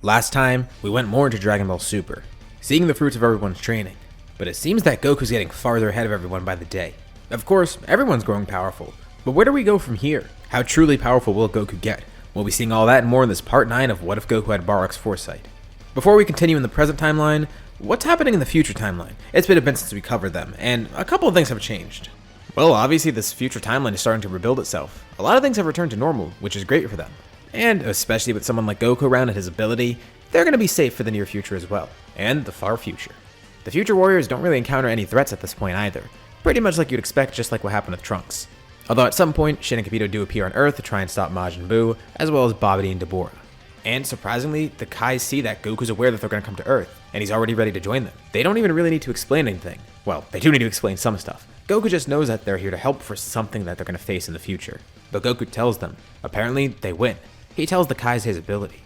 Last time, we went more into Dragon Ball Super, seeing the fruits of everyone's training, but it seems that Goku's getting farther ahead of everyone by the day. Of course, everyone's growing powerful, but where do we go from here? How truly powerful will Goku get? We'll be seeing all that and more in this part 9 of What If Goku Had Bardock's Foresight. Before we continue in the present timeline, what's happening in the future timeline? It's been a bit since we covered them, and a couple of things have changed. Well, obviously this future timeline is starting to rebuild itself. A lot of things have returned to normal, which is great for them. And especially with someone like Goku around and his ability, they're going to be safe for the near future as well, and the far future. The future warriors don't really encounter any threats at this point either, pretty much like you'd expect, just like what happened with Trunks. Although at some point, Shin and Kibito do appear on Earth to try and stop Majin Buu, as well as Babidi and Dabura. And surprisingly, the Kais see that Goku's aware that they're going to come to Earth, and he's already ready to join them. They don't even really need to explain anything. Well, they do need to explain some stuff. Goku just knows that they're here to help for something that they're going to face in the future. But Goku tells them. Apparently, they win. He tells the Kais his ability.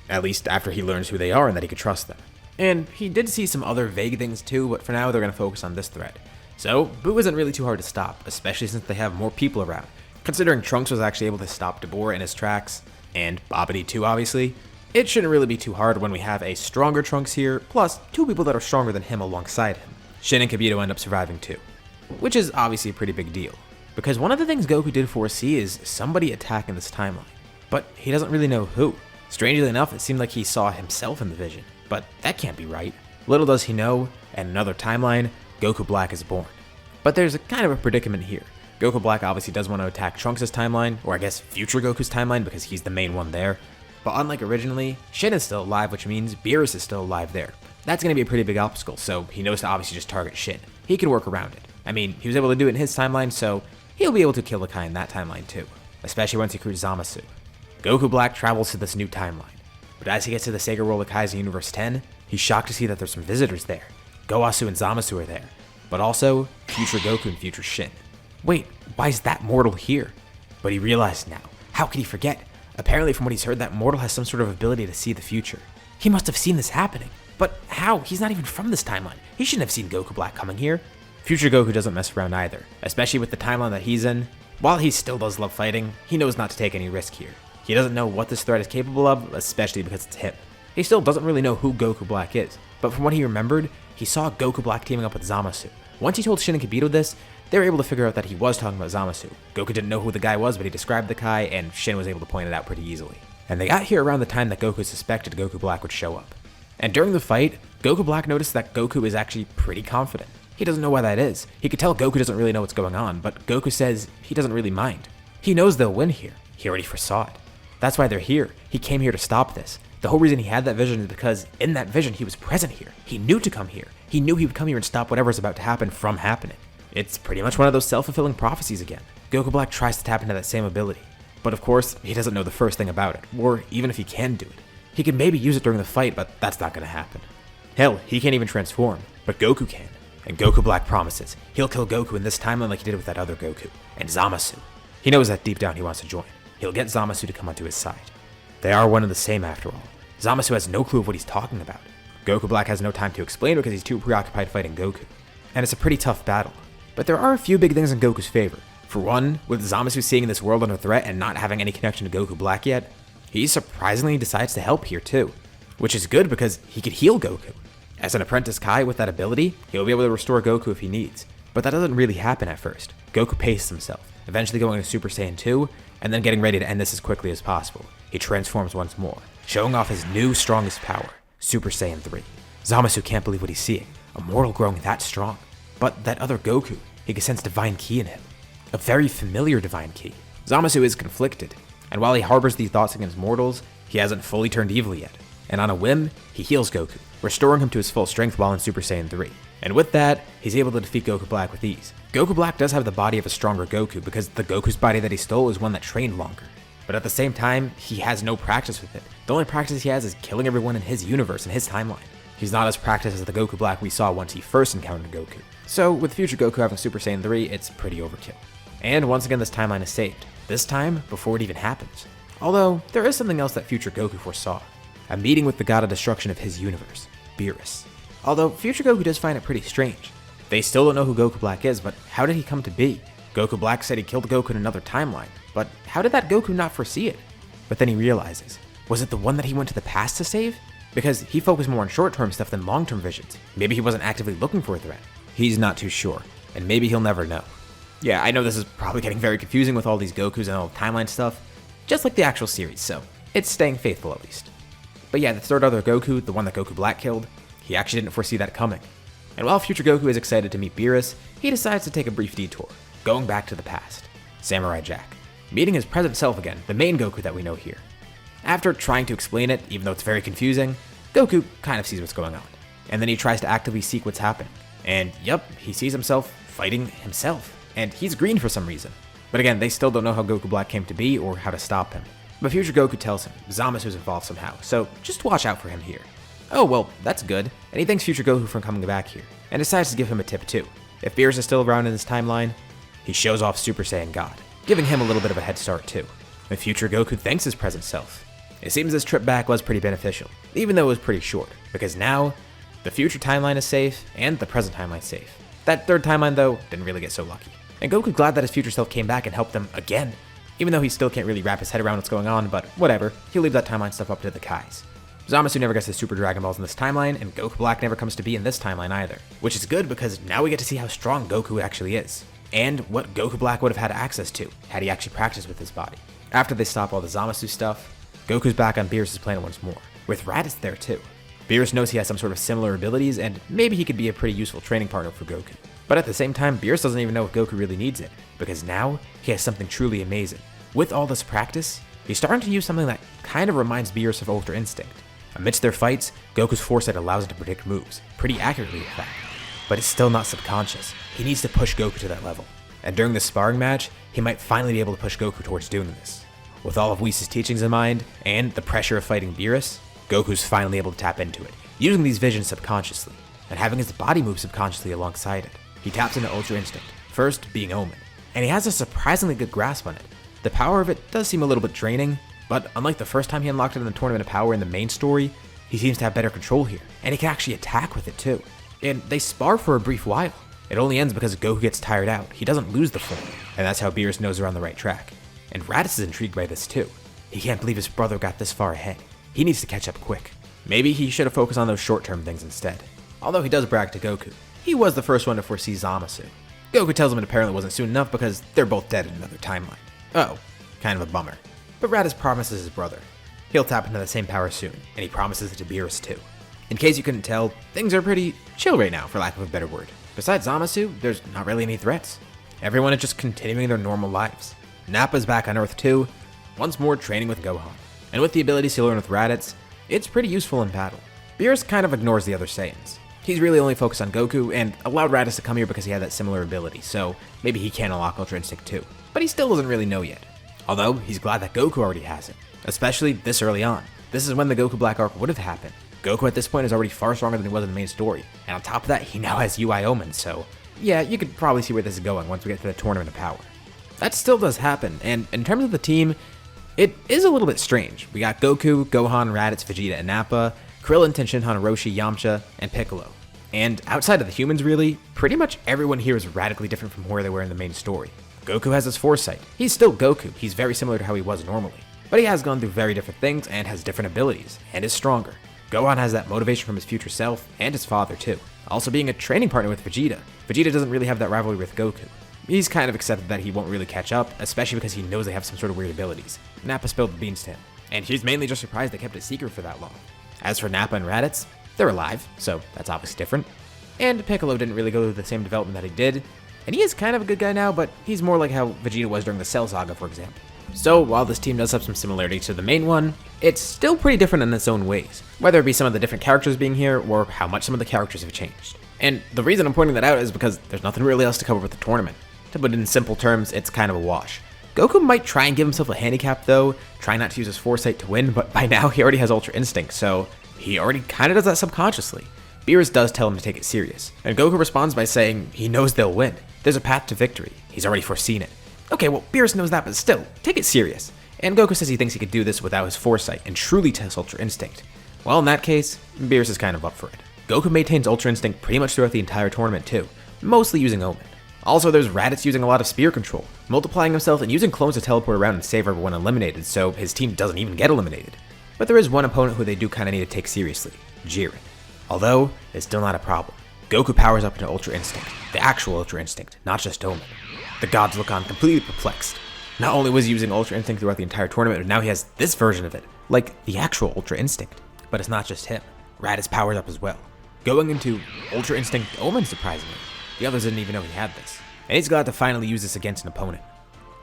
At least after he learns who they are and that he could trust them. And he did see some other vague things too, but for now they're going to focus on this threat. So, Buu isn't really too hard to stop, especially since they have more people around. Considering Trunks was actually able to stop Dabura in his tracks, and Babidi too obviously, it shouldn't really be too hard when we have a stronger Trunks here, plus 2 people that are stronger than him alongside him. Shin and Kibito end up surviving too. Which is obviously a pretty big deal, because one of the things Goku did foresee is somebody attacking this timeline. But he doesn't really know who. Strangely enough, it seemed like he saw himself in the vision, but that can't be right. Little does he know, in another timeline, Goku Black is born. But there's a kind of a predicament here. Goku Black obviously does want to attack Trunks' timeline, or I guess future Goku's timeline because he's the main one there. But unlike originally, Shin is still alive, which means Beerus is still alive there. That's going to be a pretty big obstacle, so he knows to obviously just target Shin. He can work around it. I mean, he was able to do it in his timeline, so he'll be able to kill the Kai in that timeline too. Especially once he recruits Zamasu. Goku Black travels to this new timeline. But as he gets to the Sega World of Kai's Universe 10, he's shocked to see that there's some visitors there. Gowasu and Zamasu are there. But also, future Goku and future Shin. Wait, why is that mortal here? But he realized now. How could he forget? Apparently from what he's heard, that mortal has some sort of ability to see the future. He must have seen this happening. But how? He's not even from this timeline. He shouldn't have seen Goku Black coming here. Future Goku doesn't mess around either, especially with the timeline that he's in. While he still does love fighting, he knows not to take any risk here. He doesn't know what this threat is capable of, especially because it's him. He still doesn't really know who Goku Black is, but from what he remembered, he saw Goku Black teaming up with Zamasu. Once he told Shin and Kibito this, they were able to figure out that he was talking about Zamasu. Goku didn't know who the guy was, but he described the Kai, and Shin was able to point it out pretty easily. And they got here around the time that Goku suspected Goku Black would show up. And during the fight, Goku Black noticed that Goku is actually pretty confident. He doesn't know why that is. He could tell Goku doesn't really know what's going on, but Goku says he doesn't really mind. He knows they'll win here. He already foresaw it. That's why they're here. He came here to stop this. The whole reason he had that vision is because in that vision he was present here. He knew to come here. He knew he would come here and stop whatever's about to happen from happening. It's pretty much one of those self-fulfilling prophecies again. Goku Black tries to tap into that same ability. But of course, he doesn't know the first thing about it, or even if he can do it. He can maybe use it during the fight, but that's not going to happen. Hell, he can't even transform, but Goku can. And Goku Black promises he'll kill Goku in this timeline like he did with that other Goku, and Zamasu. He knows that deep down he wants to join. He'll get Zamasu to come onto his side. They are one and the same after all. Zamasu has no clue of what he's talking about. Goku Black has no time to explain because he's too preoccupied fighting Goku. And it's a pretty tough battle. But there are a few big things in Goku's favor. For one, with Zamasu seeing this world under threat and not having any connection to Goku Black yet, he surprisingly decides to help here too. Which is good because he could heal Goku. As an apprentice Kai with that ability, he'll be able to restore Goku if he needs. But that doesn't really happen at first. Goku paces himself, eventually going to Super Saiyan 2, and then getting ready to end this as quickly as possible. He transforms once more, showing off his new strongest power, Super Saiyan 3. Zamasu can't believe what he's seeing, a mortal growing that strong. But that other Goku, he can sense divine ki in him. A very familiar divine ki. Zamasu is conflicted, and while he harbors these thoughts against mortals, he hasn't fully turned evil yet. And on a whim, he heals Goku, restoring him to his full strength while in Super Saiyan 3. And with that, he's able to defeat Goku Black with ease. Goku Black does have the body of a stronger Goku because the Goku's body that he stole is one that trained longer. But at the same time, he has no practice with it. The only practice he has is killing everyone in his universe, in his timeline. He's not as practiced as the Goku Black we saw once he first encountered Goku. So with future Goku having Super Saiyan 3, it's pretty overkill. And once again this timeline is saved, this time before it even happens. Although, there is something else that future Goku foresaw. A meeting with the god of destruction of his universe, Beerus. Although future Goku does find it pretty strange. They still don't know who Goku Black is, but how did he come to be? Goku Black said he killed Goku in another timeline, but how did that Goku not foresee it? But then he realizes, was it the one that he went to the past to save? because he focused more on short-term stuff than long-term visions. Maybe he wasn't actively looking for a threat. He's not too sure, and maybe he'll never know. Yeah, I know this is probably getting very confusing with all these Gokus and all the timeline stuff, just like the actual series, so it's staying faithful at least. But yeah, the third other Goku, the one that Goku Black killed, he actually didn't foresee that coming. And while future Goku is excited to meet Beerus, he decides to take a brief detour, going back to the past. Samurai Jack, meeting his present self again, the main Goku that we know here. After trying to explain it, even though it's very confusing, Goku kind of sees what's going on. And then he tries to actively seek what's happening. And yep, he sees himself fighting himself. And he's green for some reason. But again, they still don't know how Goku Black came to be or how to stop him. But future Goku tells him Zamasu's involved somehow, so just watch out for him here. Oh well, that's good, and he thanks future Goku for coming back here, and decides to give him a tip too. If Beerus is still around in this timeline, he shows off Super Saiyan God, giving him a little bit of a head start too. And future Goku thanks his present self. It seems this trip back was pretty beneficial, even though it was pretty short, because now, the future timeline is safe, and the present timeline is safe. That third timeline though, didn't really get so lucky. And Goku's glad that his future self came back and helped them again, even though he still can't really wrap his head around what's going on, but whatever, he'll leave that timeline stuff up to the Kais. Zamasu never gets his Super Dragon Balls in this timeline, and Goku Black never comes to be in this timeline either, which is good because now we get to see how strong Goku actually is, and what Goku Black would have had access to, had he actually practiced with his body. After they stop all the Zamasu stuff, Goku's back on Beerus' planet once more, with Raditz there too. Beerus knows he has some sort of similar abilities, and maybe he could be a pretty useful training partner for Goku. But at the same time, Beerus doesn't even know if Goku really needs it, because now he has something truly amazing. With all this practice, he's starting to use something that kind of reminds Beerus of Ultra Instinct. Amidst their fights, Goku's foresight allows him to predict moves, pretty accurately in fact. But it's still not subconscious, he needs to push Goku to that level. And during this sparring match, he might finally be able to push Goku towards doing this. With all of Whis' teachings in mind, and the pressure of fighting Beerus, Goku's finally able to tap into it, using these visions subconsciously, and having his body move subconsciously alongside it. He taps into Ultra Instinct, first being Omen, and he has a surprisingly good grasp on it. The power of it does seem a little bit draining, but unlike the first time he unlocked it in the Tournament of Power in the main story, he seems to have better control here, and he can actually attack with it too. And they spar for a brief while. It only ends because Goku gets tired out, he doesn't lose the form, and that's how Beerus knows they're on the right track. And Raditz is intrigued by this too. He can't believe his brother got this far ahead. He needs to catch up quick. Maybe he should have focused on those short-term things instead. Although he does brag to Goku, he was the first one to foresee Zamasu. Goku tells him it apparently wasn't soon enough because they're both dead in another timeline. Oh, kind of a bummer. But Raditz promises his brother he'll tap into the same power soon, and he promises it to Beerus too. In case you couldn't tell, things are pretty chill right now, for lack of a better word. Besides Zamasu, there's not really any threats. Everyone is just continuing their normal lives. Nappa's back on Earth too, once more training with Gohan. And with the abilities to learn with Raditz, it's pretty useful in battle. Beerus kind of ignores the other Saiyans. He's really only focused on Goku, and allowed Raditz to come here because he had that similar ability, so maybe he can unlock Ultra Instinct too. But he still doesn't really know yet. Although, he's glad that Goku already has it, especially this early on. This is when the Goku Black arc would have happened. Goku at this point is already far stronger than he was in the main story, and on top of that, he now has UI Omen, so yeah, you could probably see where this is going once we get to the Tournament of Power. That still does happen, and in terms of the team, it is a little bit strange. We got Goku, Gohan, Raditz, Vegeta, and Nappa, Krillin, Tenshinhan, Roshi, Yamcha, and Piccolo. And outside of the humans really, pretty much everyone here is radically different from where they were in the main story. Goku has his foresight. He's still Goku, he's very similar to how he was normally. But he has gone through very different things and has different abilities, and is stronger. Gohan has that motivation from his future self, and his father too. Also being a training partner with Vegeta. Vegeta doesn't really have that rivalry with Goku. He's kind of accepted that he won't really catch up, especially because he knows they have some sort of weird abilities. Nappa spilled the beans to him, and he's mainly just surprised they kept it secret for that long. As for Nappa and Raditz, they're alive, so that's obviously different. And Piccolo didn't really go through the same development that he did, and he is kind of a good guy now, but he's more like how Vegeta was during the Cell Saga, for example. So while this team does have some similarities to the main one, it's still pretty different in its own ways, whether it be some of the different characters being here, or how much some of the characters have changed. And the reason I'm pointing that out is because there's nothing really else to cover with the tournament. To put it in simple terms, it's kind of a wash. Goku might try and give himself a handicap though, try not to use his foresight to win, but by now he already has Ultra Instinct, so he already kind of does that subconsciously. Beerus does tell him to take it serious, and Goku responds by saying he knows they'll win. There's a path to victory. He's already foreseen it. Okay, well, Beerus knows that, but still, take it serious. And Goku says he thinks he could do this without his foresight and truly test Ultra Instinct. Well, in that case, Beerus is kind of up for it. Goku maintains Ultra Instinct pretty much throughout the entire tournament too, mostly using Omen. Also, there's Raditz using a lot of spear control, multiplying himself and using clones to teleport around and save everyone eliminated, so his team doesn't even get eliminated. But there is one opponent who they do kind of need to take seriously, Jiren. Although, it's still not a problem. Goku powers up into Ultra Instinct, the actual Ultra Instinct, not just Omen. The gods look on completely perplexed. Not only was he using Ultra Instinct throughout the entire tournament, but now he has this version of it, like the actual Ultra Instinct. But it's not just him. Raditz powers up as well, going into Ultra Instinct Omen surprisingly. The others didn't even know he had this. And he's glad to finally use this against an opponent.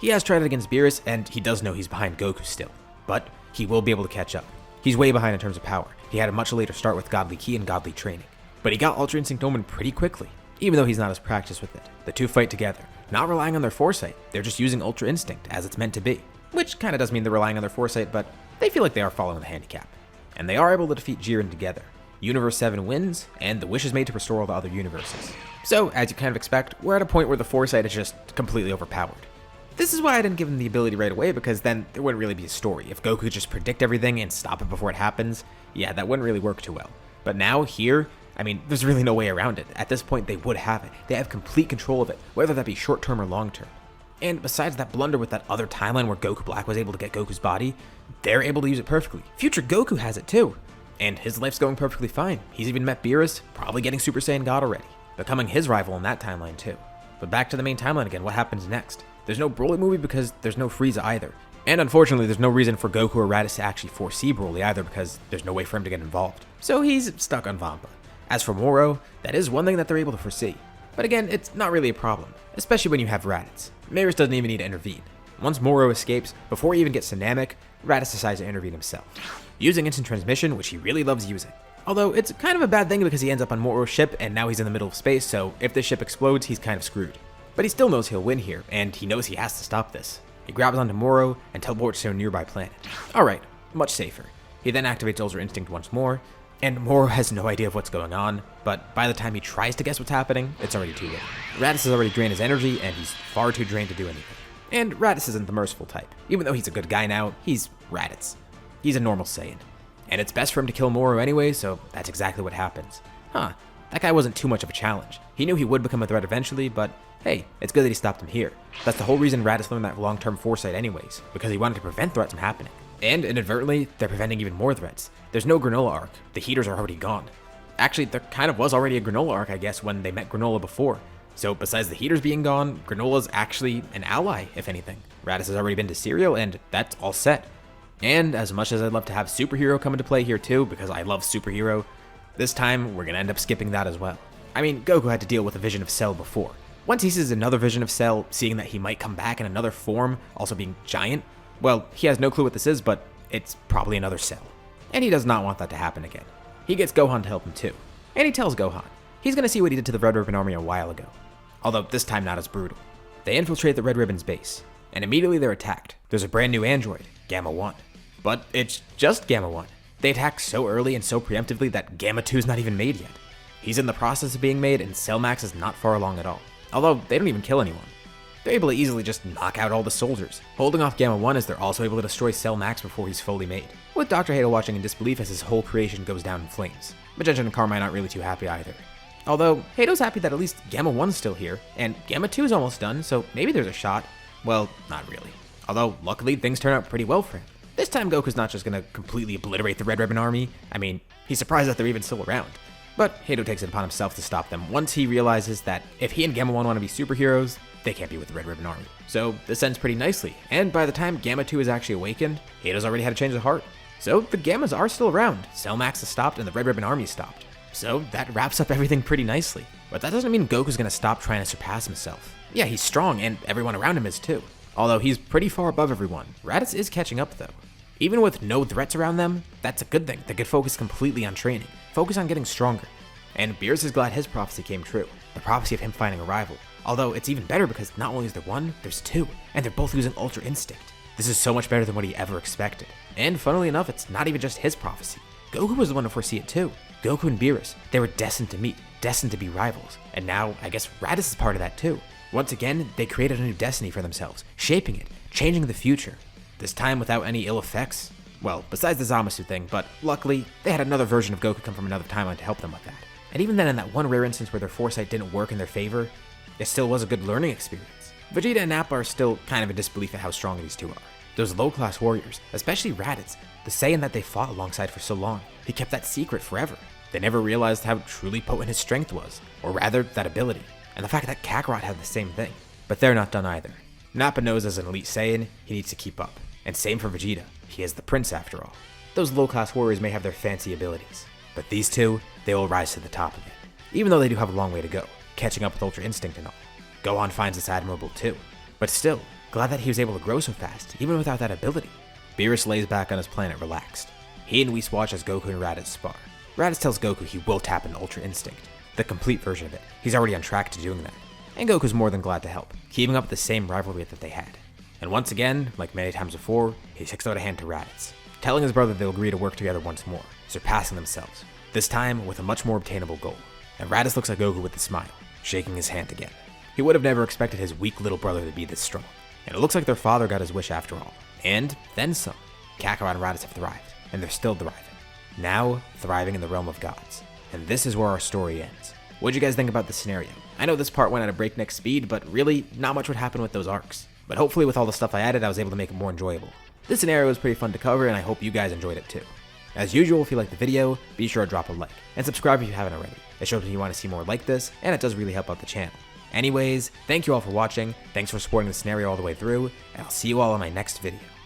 He has tried it against Beerus, and he does know he's behind Goku still. But he will be able to catch up. He's way behind in terms of power. He had a much later start with Godly Ki and Godly Training. But he got Ultra Instinct Omen pretty quickly, even though he's not as practiced with it. The two fight together, not relying on their foresight. They're just using Ultra Instinct as it's meant to be. Which kind of does mean they're relying on their foresight, but they feel like they are following the handicap. And they are able to defeat Jiren together. Universe 7 wins, and the wish is made to restore all the other universes. So, as you kind of expect, we're at a point where the foresight is just completely overpowered. This is why I didn't give him the ability right away, because then there wouldn't really be a story. If Goku could just predict everything and stop it before it happens, yeah, that wouldn't really work too well. But now, here, I mean, there's really no way around it. At this point, they would have it. They have complete control of it, whether that be short-term or long-term. And besides that blunder with that other timeline where Goku Black was able to get Goku's body, they're able to use it perfectly. Future Goku has it too. And his life's going perfectly fine. He's even met Beerus, probably getting Super Saiyan God already, becoming his rival in that timeline too. But back to the main timeline again, what happens next? There's no Broly movie because there's no Frieza either. And unfortunately, there's no reason for Goku or Raditz to actually foresee Broly either because there's no way for him to get involved. So he's stuck on Vampa. As for Moro, that is one thing that they're able to foresee. But again, it's not really a problem, especially when you have Raditz. Beerus doesn't even need to intervene. Once Moro escapes, before he even gets to Namek, Raditz decides to intervene himself, using instant transmission, which he really loves using. Although it's kind of a bad thing because he ends up on Moro's ship and now he's in the middle of space, so if this ship explodes, he's kind of screwed. But he still knows he'll win here, and he knows he has to stop this. He grabs onto Moro and teleports to a nearby planet. Alright, much safer. He then activates Ultra Instinct once more, and Moro has no idea of what's going on, but by the time he tries to guess what's happening, it's already too late. Raditz has already drained his energy, and he's far too drained to do anything. And Raditz isn't the merciful type. Even though he's a good guy now, he's Raditz. He's a normal Saiyan. And it's best for him to kill Moro anyway, so that's exactly what happens. Huh, that guy wasn't too much of a challenge. He knew he would become a threat eventually, but hey, it's good that he stopped him here. That's the whole reason Raditz learned that long-term foresight anyways, because he wanted to prevent threats from happening. And inadvertently, they're preventing even more threats. There's no Granola arc. The heaters are already gone. Actually, there kind of was already a Granola arc, I guess, when they met Granola before. So besides the heaters being gone, Granola's actually an ally, if anything. Raditz has already been to Cereal, and that's all set. And as much as I'd love to have Superhero come into play here too, because I love Superhero, this time we're gonna end up skipping that as well. I mean, Goku had to deal with a vision of Cell before. Once he sees another vision of Cell, seeing that he might come back in another form, also being giant, well, he has no clue what this is, but it's probably another Cell. And he does not want that to happen again. He gets Gohan to help him too. And he tells Gohan he's gonna see what he did to the Red Ribbon Army a while ago. Although this time not as brutal. They infiltrate the Red Ribbon's base, and immediately they're attacked. There's a brand new android, Gamma 1. But it's just Gamma 1. They attack so early and so preemptively that Gamma 2 is not even made yet. He's in the process of being made, and Cell Max is not far along at all. Although, they don't even kill anyone. They're able to easily just knock out all the soldiers, holding off Gamma 1 as they're also able to destroy Cell Max before he's fully made, with Dr. Hato watching in disbelief as his whole creation goes down in flames. Magenta and Carmine aren't really too happy either. Although, Hato's happy that at least Gamma 1's still here, and Gamma 2 is almost done, so maybe there's a shot. Well, not really. Although, luckily, things turn out pretty well for him. This time, Goku's not just gonna completely obliterate the Red Ribbon Army. I mean, he's surprised that they're even still around. But Hato takes it upon himself to stop them once he realizes that if he and Gamma 1 want to be superheroes, they can't be with the Red Ribbon Army. So this ends pretty nicely, and by the time Gamma 2 is actually awakened, Hato's already had a change of heart. So the Gammas are still around, Cell Max is stopped, and the Red Ribbon Army is stopped. So that wraps up everything pretty nicely. But that doesn't mean Goku's gonna stop trying to surpass himself. Yeah, he's strong, and everyone around him is too. Although he's pretty far above everyone. Raditz is catching up though. Even with no threats around them, that's a good thing. They could focus completely on training, focus on getting stronger. And Beerus is glad his prophecy came true, the prophecy of him finding a rival. Although it's even better because not only is there one, there's two, and they're both using Ultra Instinct. This is so much better than what he ever expected. And funnily enough, it's not even just his prophecy. Goku was the one to foresee it too. Goku and Beerus, they were destined to meet, destined to be rivals. And now, I guess Raditz is part of that too. Once again, they created a new destiny for themselves, shaping it, changing the future. This time without any ill effects. Well, besides the Zamasu thing, but luckily, they had another version of Goku come from another timeline to help them with that. And even then, in that one rare instance where their foresight didn't work in their favor, it still was a good learning experience. Vegeta and Nappa are still kind of in disbelief at how strong these two are. Those low-class warriors, especially Raditz, the Saiyan that they fought alongside for so long, he kept that secret forever. They never realized how truly potent his strength was, or rather, that ability, and the fact that Kakarot had the same thing. But they're not done either. Nappa knows as an elite Saiyan, he needs to keep up. And same for Vegeta, he is the prince after all. Those low-class warriors may have their fancy abilities, but these two, they will rise to the top of it. Even though they do have a long way to go, catching up with Ultra Instinct and all. Gohan finds this admirable too. But still, glad that he was able to grow so fast, even without that ability. Beerus lays back on his planet relaxed. He and Whis watch as Goku and Raditz spar. Raditz tells Goku he will tap into Ultra Instinct, the complete version of it. He's already on track to doing that. And Goku's more than glad to help, keeping up the same rivalry that they had. And once again, like many times before, he sticks out a hand to Raditz, telling his brother they'll agree to work together once more, surpassing themselves, this time with a much more obtainable goal. And Raditz looks at Goku with a smile, shaking his hand again. He would have never expected his weak little brother to be this strong, and it looks like their father got his wish after all. And then some. Kakarot and Raditz have thrived, and they're still thriving. Now, thriving in the realm of gods. And this is where our story ends. What'd you guys think about this scenario? I know this part went at a breakneck speed, but really, not much would happen with those arcs. But hopefully with all the stuff I added, I was able to make it more enjoyable. This scenario was pretty fun to cover, and I hope you guys enjoyed it too. As usual, if you liked the video, be sure to drop a like, and subscribe if you haven't already. It shows me you want to see more like this, and it does really help out the channel. Anyways, thank you all for watching, thanks for supporting the scenario all the way through, and I'll see you all in my next video.